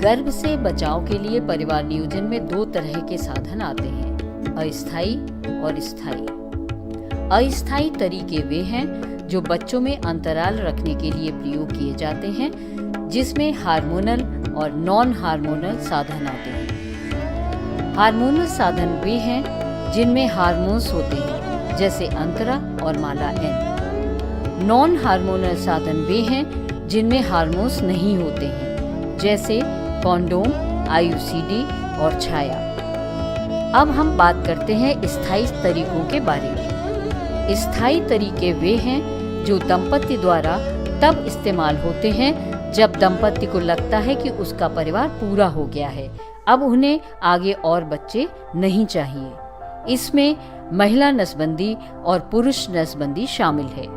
गर्भ से बचाव के लिए परिवार नियोजन में दो तरह के साधन आते हैं, अस्थायी और स्थायी। अस्थायी तरीके वे हैं जो बच्चों में अंतराल रखने के लिए प्रयोग किए जाते हैं, जिसमें हार्मोनल और नॉन हार्मोनल साधन आते हैं। हार्मोनल साधन वे हैं जिनमें हार्मोन्स होते हैं, जैसे अंतरा और माला एन। नॉन हार्मोनल साधन वे हैं जिनमें हार्मोन्स नहीं होते हैं, जैसे कॉन्डोम, आईयूसीडी और छाया। अब हम बात करते हैं स्थायी तरीकों के बारे में। स्थायी तरीके वे हैं जो दंपति द्वारा तब इस्तेमाल होते हैं जब दंपति को लगता है कि उसका परिवार पूरा हो गया है, अब उन्हें आगे और बच्चे नहीं चाहिए। इसमें महिला नसबंदी और पुरुष नसबंदी शामिल है।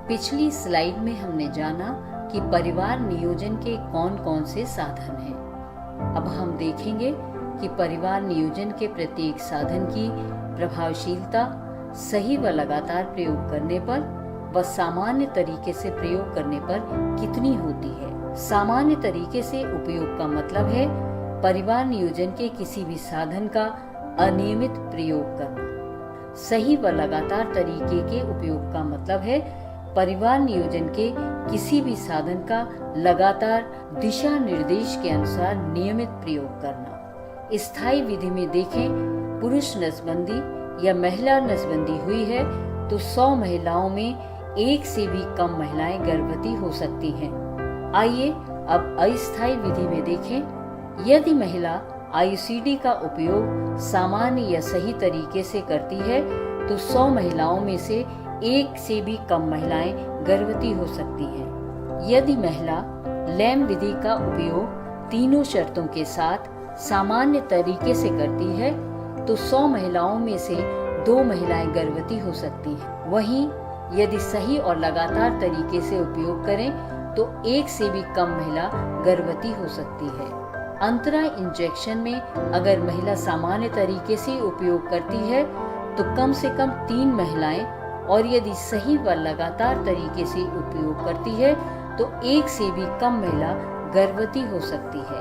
पिछली स्लाइड में हमने जाना कि परिवार नियोजन के कौन कौन से साधन हैं। अब हम देखेंगे कि परिवार नियोजन के प्रत्येक साधन की प्रभावशीलता सही व लगातार प्रयोग करने पर व सामान्य तरीके से प्रयोग करने पर कितनी होती है। सामान्य तरीके से उपयोग का मतलब है परिवार नियोजन के किसी भी साधन का अनियमित प्रयोग करना। सही व लगातार तरीके के उपयोग का मतलब है परिवार नियोजन के किसी भी साधन का लगातार दिशा निर्देश के अनुसार नियमित प्रयोग करना। स्थायी विधि में देखें, पुरुष नसबंदी या महिला नसबंदी हुई है तो 100 महिलाओं में एक से भी कम महिलाएं गर्भवती हो सकती हैं। आइए अब अस्थायी विधि में देखें। यदि महिला आईयूसीडी का उपयोग सामान्य या सही तरीके से करती है तो 100 महिलाओं में से एक से भी कम महिलाएं गर्भवती हो सकती हैं। यदि महिला लैम विधि का उपयोग तीनों शर्तों के साथ सामान्य तरीके से करती है तो 100 महिलाओं में से 2 महिलाएं गर्भवती हो सकती हैं। वहीं यदि सही और लगातार तरीके से उपयोग करें तो एक से भी कम महिला गर्भवती हो सकती है। अंतरा इंजेक्शन में अगर महिला सामान्य तरीके से उपयोग करती है तो कम से कम 3 महिलाएं, और यदि सही व लगातार तरीके से उपयोग करती है तो एक से भी कम महिला गर्भवती हो सकती है।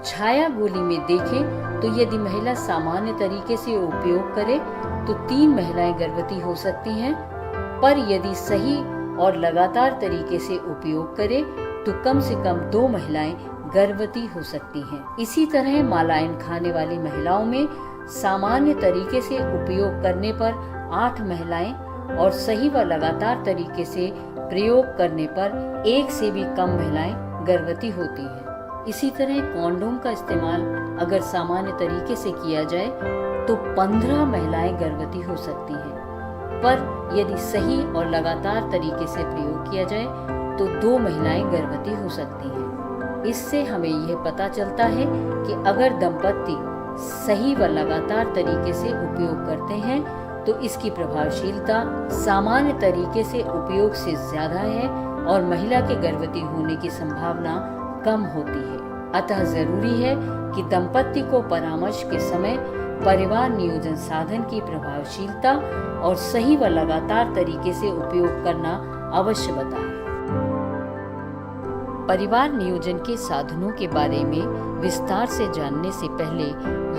छाया गोली में देखें तो यदि महिला सामान्य तरीके से उपयोग करे तो 3 महिलाएं गर्भवती हो सकती हैं, पर यदि सही और लगातार तरीके से उपयोग करे तो कम से कम 2 महिलाएं गर्भवती हो सकती हैं। इसी तरह मालायन खाने वाली महिलाओं में सामान्य तरीके से उपयोग करने पर 8 महिलाएं और सही व लगातार तरीके से प्रयोग करने पर एक से भी कम महिलाएं गर्भवती होती हैं। इसी तरह कॉन्डोम का इस्तेमाल अगर सामान्य तरीके से किया जाए तो 15 महिलाएं गर्भवती हो सकती हैं, पर यदि सही और लगातार तरीके से प्रयोग किया जाए तो 2 महिलाएं गर्भवती हो सकती हैं। इससे हमें यह पता चलता है कि अगर दंपति सही व लगातार तरीके से उपयोग करते हैं तो इसकी प्रभावशीलता सामान्य तरीके से उपयोग से ज्यादा है और महिला के गर्भवती होने की संभावना कम होती है। अतः जरूरी है कि दंपति को परामर्श के समय परिवार नियोजन साधन की प्रभावशीलता और सही व लगातार तरीके से उपयोग करना अवश्य बताएं। परिवार नियोजन के साधनों के बारे में विस्तार से जानने से पहले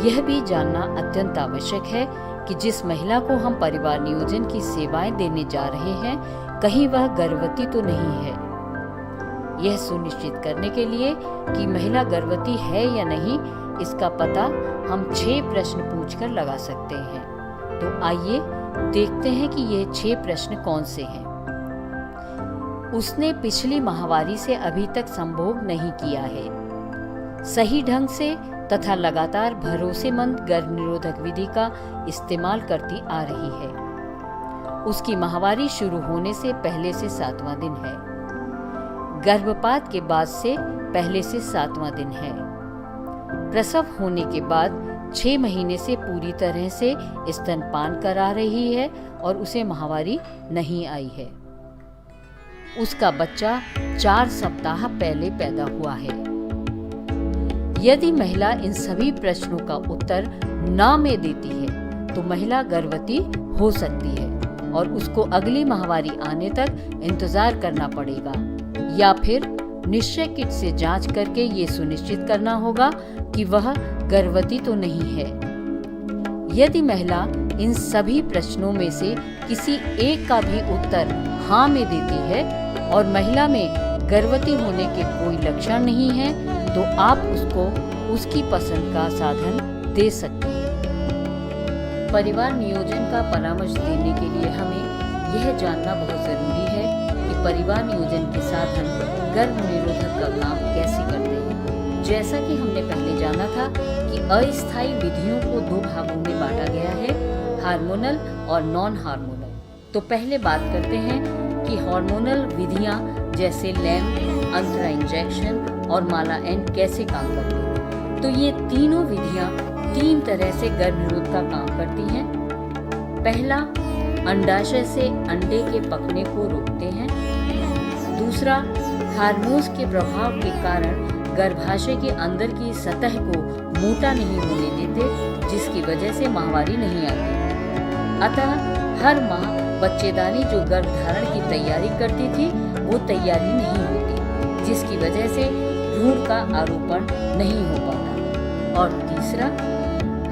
यह भी जानना अत्यंत आवश्यक है कि जिस महिला को हम परिवार नियोजन की सेवाएं देने जा रहे हैं कहीं वह गर्भवती तो नहीं है। यह सुनिश्चित करने के लिए कि महिला गर्भवती है या नहीं, इसका पता हम 6 प्रश्न पूछकर लगा सकते हैं। तो आइए देखते हैं कि ये 6 प्रश्न कौन से हैं। उसने पिछली माहवारी से अभी तक संभोग नहीं किया है। सही ढंग से तथा लगातार भरोसेमंद गर्भ निरोधक विधि का इस्तेमाल करती आ रही है। उसकी माहवारी शुरू होने से पहले से 7वां दिन है। गर्भपात के बाद से पहले से 7वां दिन है। प्रसव होने के बाद 6 महीने से पूरी तरह से स्तनपान करा रही है और उसे माहवारी नहीं आई है। उसका बच्चा 4 सप्ताह पहले पैदा हुआ है। यदि महिला इन सभी प्रश्नों का उत्तर ना में देती है तो महिला गर्भवती हो सकती है। और उसको अगली माहवारी आने तक इंतजार करना पड़ेगा, या फिर निश्चय किट से जांच करके ये सुनिश्चित करना होगा कि वह गर्भवती तो नहीं है। यदि महिला इन सभी प्रश्नों में से किसी एक का भी उत्तर हाँ में देती है और महिला में गर्भवती होने के कोई लक्षण नहीं है, तो आप उसको उसकी पसंद का साधन दे सकते हैं। परिवार नियोजन का परामर्श देने के लिए हमें यह जानना बहुत जरूरी है कि परिवार नियोजन के साधन गर्भ निरोधक का काम कैसे करते हैं। जैसा कि हमने पहले जाना था कि अस्थायी विधियों को दो भागों में बांटा गया है, हार्मोनल और नॉन हार्मोनल। तो पहले बात करते हैं कि हार्मोनल विधियां जैसे लैम्प, अंतरा इंजेक्शन और माला एन कैसे काम करती हैं। तो ये तीनों विधियां 3 तरह से गर्भ निरोध का काम करती हैं। पहला, अंडाशय से अंडे के पकने को रोकते हैं। दूसरा, हार्मोन्स के प्रभाव के कारण गर्भाशय के अंदर की सतह को मोटा नहीं होने देते, जिसकी वजह से माहवारी नहीं आती। अतः हर माह बच्चेदानी जो गर्भधारण की तैयारी करती थी वो तैयारी नहीं होती, जिसकी वजह से भ्रूण का आरोपण नहीं हो पाता। और तीसरा,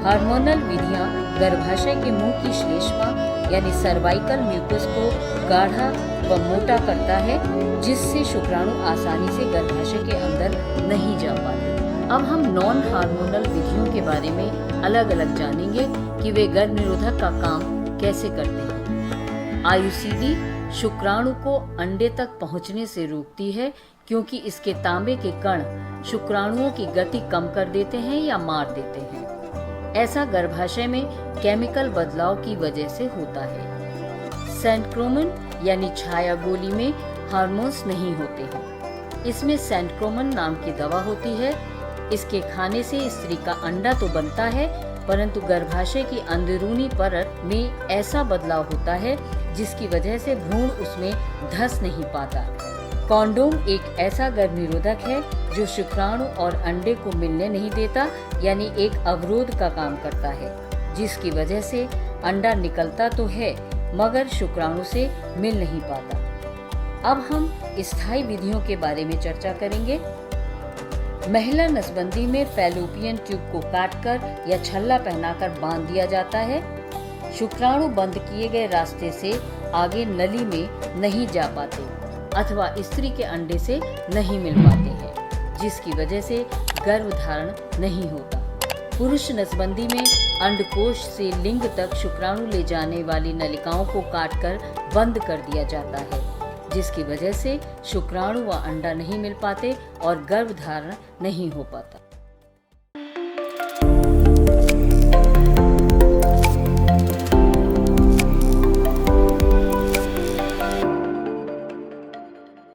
हार्मोनल विधियां गर्भाशय के मुंह की श्लेष्मा यानी सर्वाइकल म्यूकस को गाढ़ा व मोटा करता है, जिससे शुक्राणु आसानी से गर्भाशय के अंदर नहीं जा पाते। अब हम नॉन हार्मोनल विधियों के बारे में अलग अलग जानेंगे कि वे गर्भ निरोधक का काम कैसे करते हैं। आयुसीडी शुक्राणु को अंडे तक पहुंचने से रोकती है, क्योंकि इसके तांबे के कण शुक्राणुओं की गति कम कर देते हैं या मार देते हैं। ऐसा गर्भाशय में केमिकल बदलाव की वजह से होता है। सेंट्रोमन यानी छाया गोली में हार्मोन्स नहीं होते हैं। इसमें सेंट्रोमन नाम की दवा होती है। इसके खाने से स्त्री का अंडा तो बनता है, परंतु गर्भाशय की अंदरूनी परत में ऐसा बदलाव होता है जिसकी वजह से भ्रूण उसमें धंस नहीं पाता। कॉन्डोम एक ऐसा गर्भ निरोधक है जो शुक्राणु और अंडे को मिलने नहीं देता, यानी एक अवरोध का काम करता है, जिसकी वजह से अंडा निकलता तो है मगर शुक्राणु से मिल नहीं पाता। अब हम स्थायी विधियों के बारे में चर्चा करेंगे। महिला नसबंदी में फैलोपियन ट्यूब को काटकर या छल्ला पहनाकर बांध दिया जाता है। शुक्राणु बंद किए गए रास्ते से आगे नली में नहीं जा पाते अथवा स्त्री के अंडे से नहीं मिल पाते हैं, जिसकी वजह से गर्भधारण नहीं होता। पुरुष नसबंदी में अंडकोश से लिंग तक शुक्राणु ले जाने वाली नलिकाओं को काटकर बंद कर दिया जाता है, जिसकी वजह से शुक्राणु व अंडा नहीं मिल पाते और गर्भधारण नहीं हो पाता।